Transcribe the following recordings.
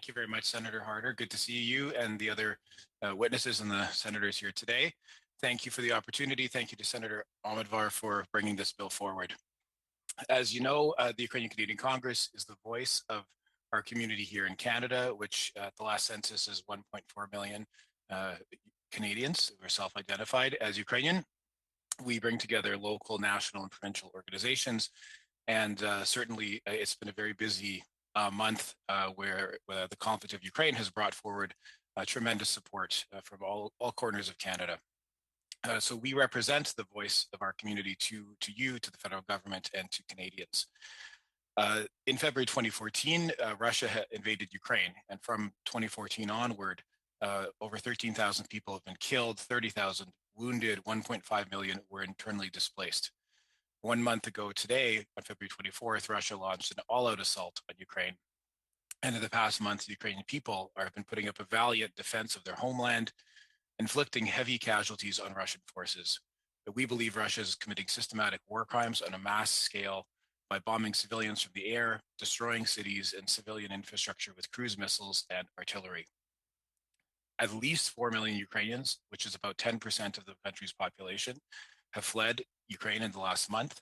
Thank you very much, Senator Harder. Good to see you and the other witnesses and the senators here today. Thank you for the opportunity. Thank you to Senator Ahmedvar for bringing this bill forward. As you know, the Ukrainian Canadian Congress is the voice of our community here in Canada, which at the last census is 1.4 million Canadians who are self-identified as Ukrainian. We bring together local, national, and provincial organizations, and certainly it's been a very busy month where the conflict of Ukraine has brought forward tremendous support from all corners of Canada. So we represent the voice of our community to you, to the federal government, and to Canadians. In February 2014, Russia invaded Ukraine, and from 2014 onward, over 13,000 people have been killed, 30,000 wounded, 1.5 million were internally displaced. 1 month ago today, on February 24th, Russia launched an all-out assault on Ukraine. And in the past month, the Ukrainian people have been putting up a valiant defense of their homeland, inflicting heavy casualties on Russian forces. But we believe Russia is committing systematic war crimes on a mass scale by bombing civilians from the air, destroying cities and civilian infrastructure with cruise missiles and artillery. At least 4 million Ukrainians, which is about 10% of the country's population, have fled Ukraine in the last month.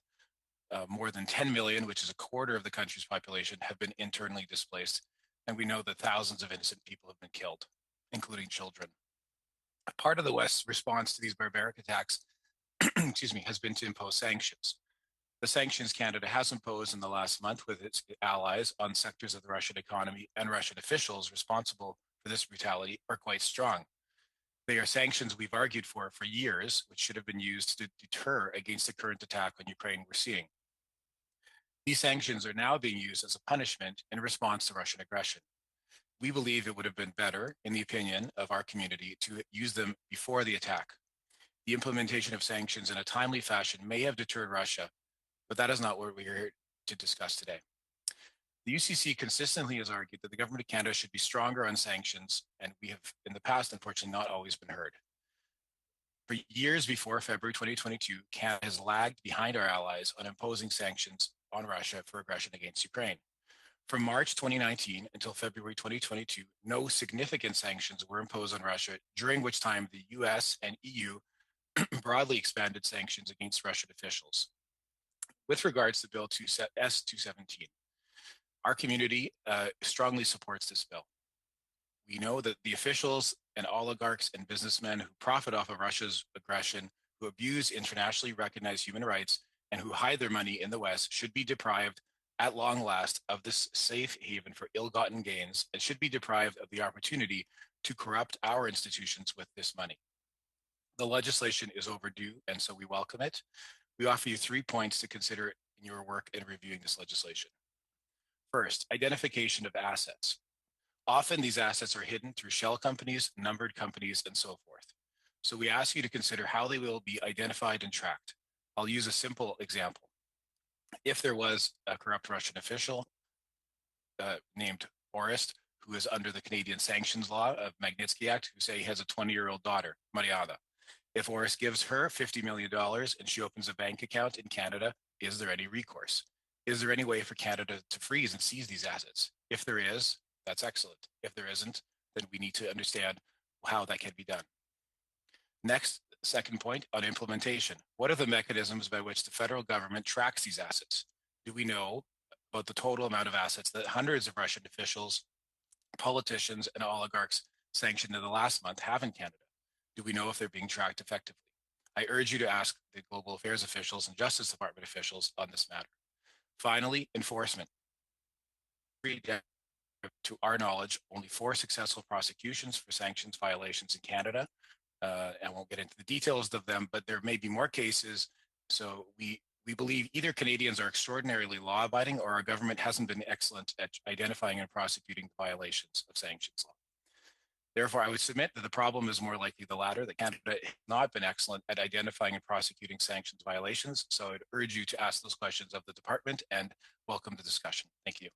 More than 10 million, which is a quarter of the country's population, have been internally displaced. And we know that thousands of innocent people have been killed, including children. Part of the West's response to these barbaric attacks has been to impose sanctions. The sanctions Canada has imposed in the last month with its allies on sectors of the Russian economy and Russian officials responsible for this brutality are quite strong. They are sanctions we've argued for years, which should have been used to deter against the current attack on Ukraine we're seeing. These sanctions are now being used as a punishment in response to Russian aggression. We believe it would have been better, in the opinion of our community, to use them before the attack. The implementation of sanctions in a timely fashion may have deterred Russia, but that is not what we're here to discuss today. The UCC consistently has argued that the government of Canada should be stronger on sanctions, and we have, in the past, unfortunately, not always been heard. For years before February 2022, Canada has lagged behind our allies on imposing sanctions on Russia for aggression against Ukraine. From March 2019 until February 2022, no significant sanctions were imposed on Russia, during which time the US and EU broadly expanded sanctions against Russian officials. With regards to Bill S-217, our community strongly supports this bill. We know that the officials and oligarchs and businessmen who profit off of Russia's aggression, who abuse internationally recognized human rights, and who hide their money in the West should be deprived at long last of this safe haven for ill-gotten gains and should be deprived of the opportunity to corrupt our institutions with this money. The legislation is overdue, and so we welcome it. We offer you 3 points to consider in your work in reviewing this legislation. First, identification of assets. Often these assets are hidden through shell companies, numbered companies, and so forth. So we ask you to consider how they will be identified and tracked. I'll use a simple example. If there was a corrupt Russian official named Orest, who is under the Canadian sanctions law of Magnitsky Act, who say he has a 20-year-old daughter, Mariana. If Orest gives her $50 million and she opens a bank account in Canada, is there any recourse? Is there any way for Canada to freeze and seize these assets? If there is, that's excellent. If there isn't, then we need to understand how that can be done. Next, second point on implementation. What are the mechanisms by which the federal government tracks these assets? Do we know about the total amount of assets that hundreds of Russian officials, politicians, and oligarchs sanctioned in the last month have in Canada? Do we know if they're being tracked effectively? I urge you to ask the global affairs officials and Justice Department officials on this matter. Finally, enforcement. To our knowledge, only 4 successful prosecutions for sanctions violations in Canada. I won't get into the details of them, but there may be more cases. So we believe either Canadians are extraordinarily law-abiding or our government hasn't been excellent at identifying and prosecuting violations of sanctions law. Therefore, I would submit that the problem is more likely the latter, that Canada has not been excellent at identifying and prosecuting sanctions violations. So I'd urge you to ask those questions of the department and welcome the discussion. Thank you.